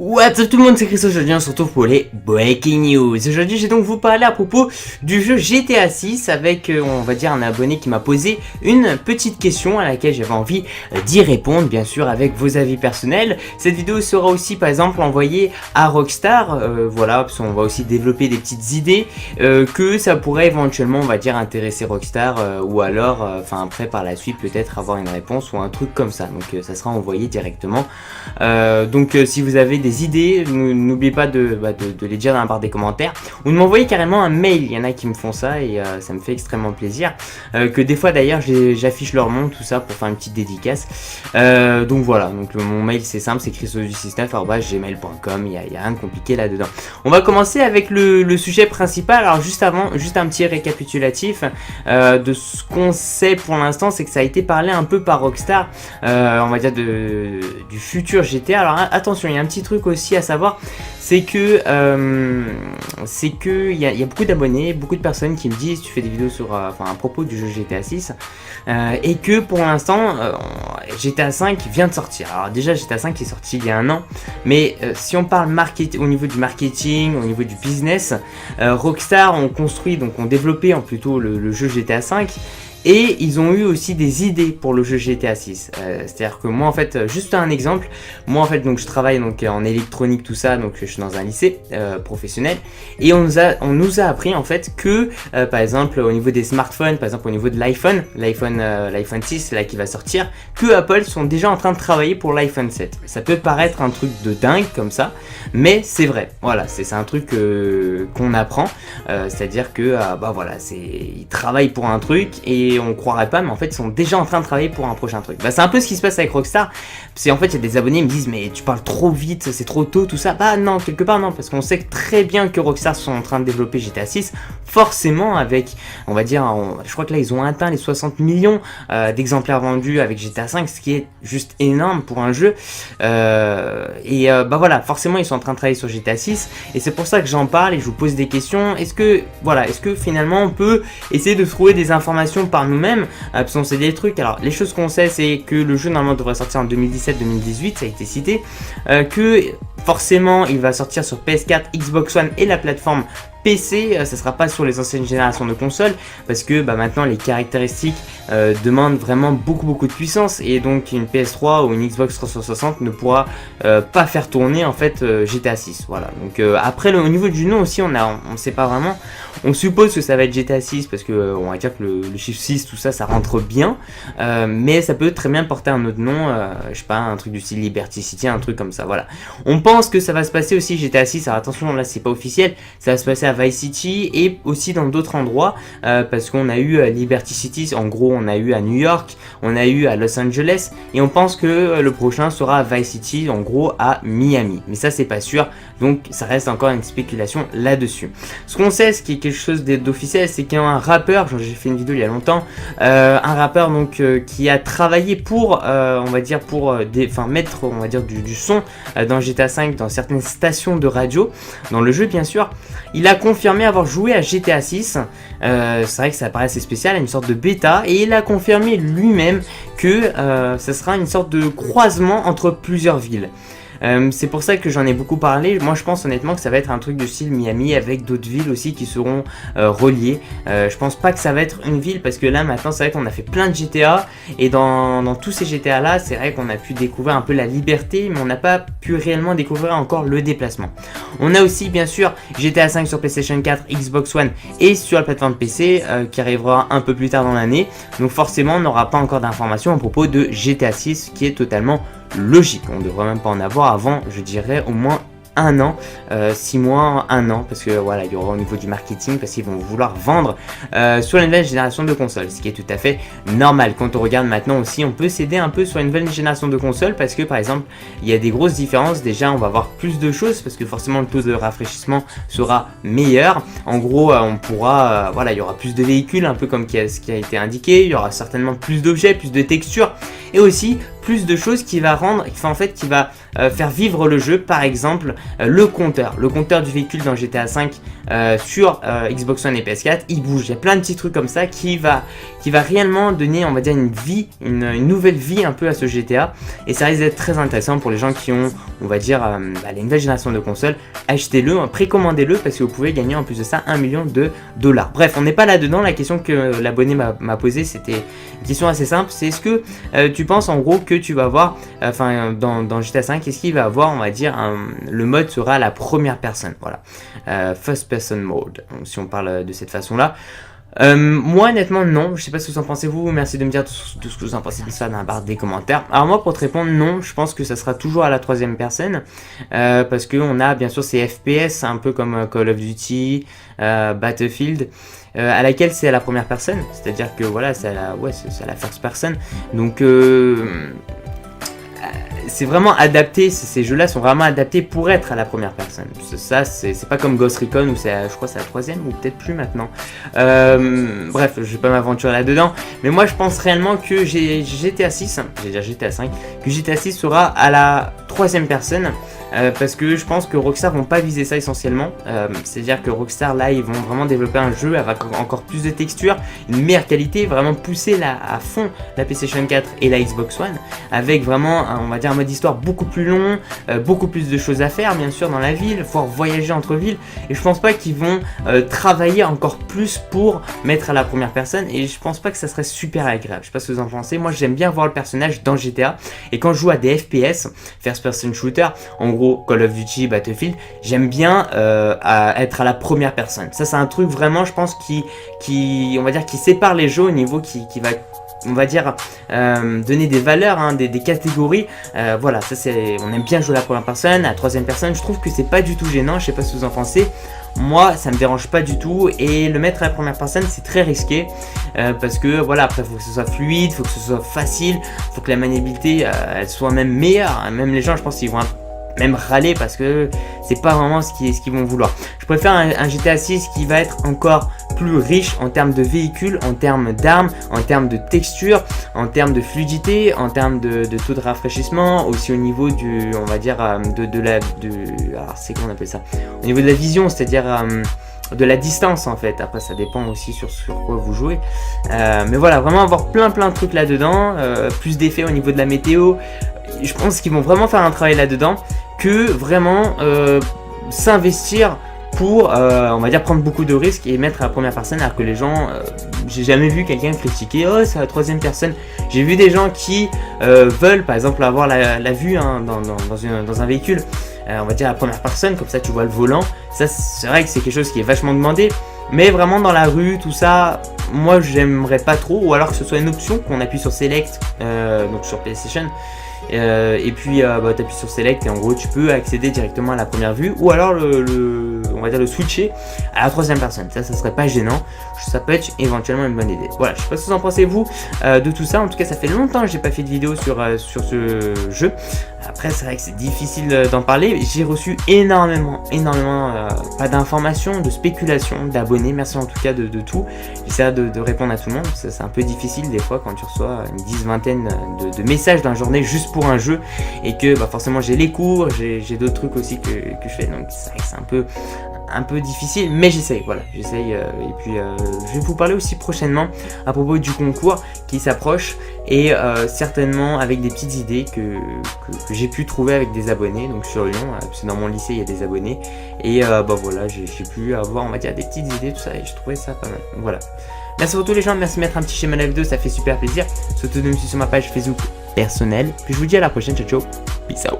What's up tout le monde, c'est Chris. Aujourd'hui on se retrouve pour les Breaking News. Aujourd'hui je vais donc vous parler à propos du jeu GTA 6 avec on va dire un abonné qui m'a posé une petite question à laquelle j'avais envie d'y répondre, bien sûr avec vos avis personnels. Cette vidéo sera aussi par exemple envoyée à Rockstar, voilà, parce qu'on va aussi développer des petites idées que ça pourrait éventuellement on va dire intéresser Rockstar ou alors enfin après par la suite peut-être avoir une réponse ou un truc comme ça. Donc ça sera envoyé directement. Donc si vous avez des idées, n'oubliez pas de les dire dans la barre des commentaires ou de m'envoyer carrément un mail. Il y en a qui me font ça et ça me fait extrêmement plaisir, que des fois d'ailleurs j'affiche leur nom, tout ça pour faire une petite dédicace. Donc voilà, donc mon mail c'est simple, c'est chrisodu69@gmail.com. il y a rien de compliqué là dedans. On va commencer avec le sujet principal. Alors juste avant, juste un petit récapitulatif de ce qu'on sait pour l'instant, c'est que ça a été parlé un peu par Rockstar, on va dire du futur GTA. Alors attention, il y a un petit truc aussi à savoir, c'est que il y a beaucoup d'abonnés, beaucoup de personnes qui me disent tu fais des vidéos sur à propos du jeu GTA 6 et que pour l'instant GTA 5 vient de sortir. Alors déjà GTA 5 est sorti il y a un an, mais si on parle au niveau du marketing, au niveau du business, Rockstar ont construit, donc ont développé plutôt le jeu GTA 5. Et ils ont eu aussi des idées pour le jeu GTA 6. C'est-à-dire que moi en fait, juste un exemple, moi en fait donc je travaille donc en électronique tout ça, donc je suis dans un lycée professionnel et on nous a appris en fait que par exemple au niveau des smartphones, par exemple au niveau de l'iPhone 6 là qui va sortir, que Apple sont déjà en train de travailler pour l'iPhone 7. Ça peut paraître un truc de dingue comme ça, mais c'est vrai. Voilà, c'est un truc qu'on apprend, c'est-à-dire que voilà, ils travaillent pour un truc et on croirait pas, mais en fait ils sont déjà en train de travailler pour un prochain truc. C'est un peu ce qui se passe avec Rockstar. C'est en fait il y a des abonnés qui me disent mais tu parles trop vite, c'est trop tôt tout ça. Bah non, quelque part non, parce qu'on sait très bien que Rockstar sont en train de développer GTA 6, forcément avec, on va dire, je crois que là ils ont atteint les 60 millions d'exemplaires vendus avec GTA 5, ce qui est juste énorme pour un jeu. Voilà, forcément ils sont en train de travailler sur GTA 6 et c'est pour ça que j'en parle et je vous pose des questions. Est-ce que finalement on peut essayer de trouver des informations par nous-mêmes, parce qu'on sait des trucs. Alors les choses qu'on sait, c'est que le jeu normalement devrait sortir en 2017-2018, ça a été cité, que forcément il va sortir sur PS4, Xbox One et la plateforme PC, ça sera pas sur les anciennes générations de consoles parce que maintenant les caractéristiques demandent vraiment beaucoup de puissance et donc une PS3 ou une Xbox 360 ne pourra pas faire tourner en fait GTA 6. Voilà. Donc après au niveau du nom aussi on sait pas vraiment. On suppose que ça va être GTA 6 parce que on va dire que le chiffre 6 tout ça rentre bien, mais ça peut très bien porter un autre nom, je sais pas, un truc du style Liberty City, un truc comme ça. Voilà. On pense que ça va se passer aussi GTA 6. Alors attention, là c'est pas officiel, ça va se passer à Vice City et aussi dans d'autres endroits parce qu'on a eu Liberty City, en gros on a eu à New York, on a eu à Los Angeles et on pense que le prochain sera à Vice City, en gros à Miami, mais ça c'est pas sûr, donc ça reste encore une spéculation là-dessus. Ce qu'on sait, ce qui est quelque chose d'officiel, c'est qu'il y a un rappeur, j'ai fait une vidéo il y a longtemps, un rappeur donc qui a travaillé pour on va dire pour mettre on va dire du son dans GTA 5 dans certaines stations de radio dans le jeu bien sûr. Il a confirmé avoir joué à GTA 6, c'est vrai que ça paraît assez spécial, une sorte de bêta, et il a confirmé lui-même que ça sera une sorte de croisement entre plusieurs villes. C'est pour ça que j'en ai beaucoup parlé. Moi je pense honnêtement que ça va être un truc de style Miami avec d'autres villes aussi qui seront reliées. Je pense pas que ça va être une ville parce que là maintenant c'est vrai qu'on a fait plein de GTA et dans tous ces GTA là c'est vrai qu'on a pu découvrir un peu la liberté, mais on n'a pas pu réellement découvrir encore le déplacement. On a aussi bien sûr GTA 5 sur PlayStation 4, Xbox One et sur la plateforme PC qui arrivera un peu plus tard dans l'année. Donc forcément on n'aura pas encore d'informations à propos de GTA 6, qui est totalement logique. On ne devrait même pas en avoir avant, je dirais, au moins un an, 6 mois, un an, parce que voilà, il y aura au niveau du marketing, parce qu'ils vont vouloir vendre sur la nouvelle génération de consoles, ce qui est tout à fait normal. Quand on regarde maintenant aussi, on peut s'aider un peu sur une nouvelle génération de consoles, parce que par exemple, il y a des grosses différences. Déjà, on va avoir plus de choses, parce que forcément le taux de rafraîchissement sera meilleur. En gros, on pourra, voilà, il y aura plus de véhicules, un peu comme ce qui a été indiqué, il y aura certainement plus d'objets, plus de textures, et aussi plus de choses qui va rendre, en fait, qui va faire vivre le jeu. Par exemple, le compteur du véhicule dans GTA 5 sur Xbox One et PS4, il bouge. Il y a plein de petits trucs comme ça qui va réellement donner, on va dire, une vie, une nouvelle vie un peu à ce GTA. Et ça risque d'être très intéressant pour les gens qui ont, on va dire, les nouvelles générations de consoles. Achetez-le, précommandez-le parce que vous pouvez gagner en plus de ça $1 million. Bref, on n'est pas là-dedans. La question que l'abonné m'a posée, c'était une question assez simple. C'est est-ce que tu penses en gros que tu vas avoir, dans GTA 5, est-ce qu'il va avoir, on va dire, le mode sera la première personne, voilà, first person mode, donc, si on parle de cette façon-là. Moi honnêtement non, je sais pas ce que vous en pensez vous, merci de me dire tout ce que vous en pensez de ça dans la barre des commentaires. Alors moi pour te répondre, non, je pense que ça sera toujours à la troisième personne, parce que on a bien sûr ces FPS, un peu comme Call of Duty, Battlefield, à laquelle c'est à la première personne, c'est-à-dire que voilà, c'est à la first person, donc c'est vraiment adapté, ces jeux-là sont vraiment adaptés pour être à la première personne. Ça, c'est pas comme Ghost Recon où c'est, je crois, c'est la troisième ou peut-être plus maintenant. Bref, je vais pas m'aventurer là-dedans. Mais moi, je pense réellement que GTA 6, j'ai déjà GTA 5, que GTA 6 sera à la troisième personne. Parce que je pense que Rockstar vont pas viser ça essentiellement, c'est-à-dire que Rockstar là ils vont vraiment développer un jeu avec encore plus de textures, une meilleure qualité, vraiment pousser à fond la PlayStation 4 et la Xbox One, avec vraiment on va dire un mode histoire beaucoup plus long, beaucoup plus de choses à faire bien sûr dans la ville, pouvoir voyager entre villes, et je pense pas qu'ils vont travailler encore plus pour mettre à la première personne, et je pense pas que ça serait super agréable. Je sais pas ce que vous en pensez, moi j'aime bien voir le personnage dans GTA, et quand je joue à des FPS, first person shooter, en gros Call of Duty, Battlefield, j'aime bien être à la première personne. Ça c'est un truc vraiment je pense qui on va dire qui sépare les jeux au niveau qui va, on va dire, donner des valeurs, hein, des catégories. Voilà, ça c'est, on aime bien jouer à la première personne, à la troisième personne. Je trouve que c'est pas du tout gênant. Je sais pas ce que vous en pensez. Moi, ça me dérange pas du tout, et le mettre à la première personne, c'est très risqué parce que voilà, après, faut que ce soit fluide, faut que ce soit facile, faut que la maniabilité elle soit même meilleure. Même les gens, je pense qu'ils vont même râler parce que c'est pas vraiment ce qu'ils vont vouloir. Je préfère un GTA 6 qui va être encore plus riche en termes de véhicules, en termes d'armes, en termes de texture, en termes de fluidité, en termes de taux de rafraîchissement, aussi au niveau du, on va dire, alors c'est comment on appelle ça, au niveau de la vision, c'est-à-dire de la distance en fait. Après ça dépend aussi sur quoi vous jouez, mais voilà, vraiment avoir plein de trucs là-dedans, plus d'effets au niveau de la météo. Je pense qu'ils vont vraiment faire un travail là-dedans, que vraiment s'investir pour, on va dire, prendre beaucoup de risques et mettre à la première personne, alors que les gens, j'ai jamais vu quelqu'un critiquer, oh c'est à la troisième personne. J'ai vu des gens qui veulent par exemple avoir la vue hein, dans un véhicule, on va dire à la première personne, comme ça tu vois le volant. Ça c'est vrai que c'est quelque chose qui est vachement demandé, mais vraiment dans la rue, tout ça, moi j'aimerais pas trop, ou alors que ce soit une option, qu'on appuie sur Select, donc sur PlayStation, et puis tu appuies sur Select et en gros tu peux accéder directement à la première vue, ou alors on va dire le switcher à la troisième personne. Ça serait pas gênant, ça peut être éventuellement une bonne idée. Voilà, je sais pas ce que vous en pensez vous de tout ça. En tout cas ça fait longtemps que j'ai pas fait de vidéo sur ce jeu. Après c'est vrai que c'est difficile d'en parler. J'ai reçu énormément pas d'informations, de spéculations, d'abonnés. Merci en tout cas de tout. J'essaie de répondre à tout le monde. C'est un peu difficile des fois quand tu reçois une vingtaine de messages dans la journée juste pour un jeu, et que forcément j'ai les cours, j'ai d'autres trucs aussi que je fais, donc c'est vrai que c'est un peu difficile, mais j'essaye, voilà, et puis je vais vous parler aussi prochainement à propos du concours qui s'approche, et certainement avec des petites idées que j'ai pu trouver avec des abonnés, donc sur Lyon, parce que dans mon lycée il y a des abonnés, et voilà, j'ai pu avoir, on va dire, des petites idées, tout ça, et je trouvais ça pas mal, voilà. Merci pour tous les gens, merci de mettre un petit schéma la vidéo, ça fait super plaisir, surtout de me suivre sur ma page Facebook personnelle, puis je vous dis à la prochaine, ciao ciao, peace out.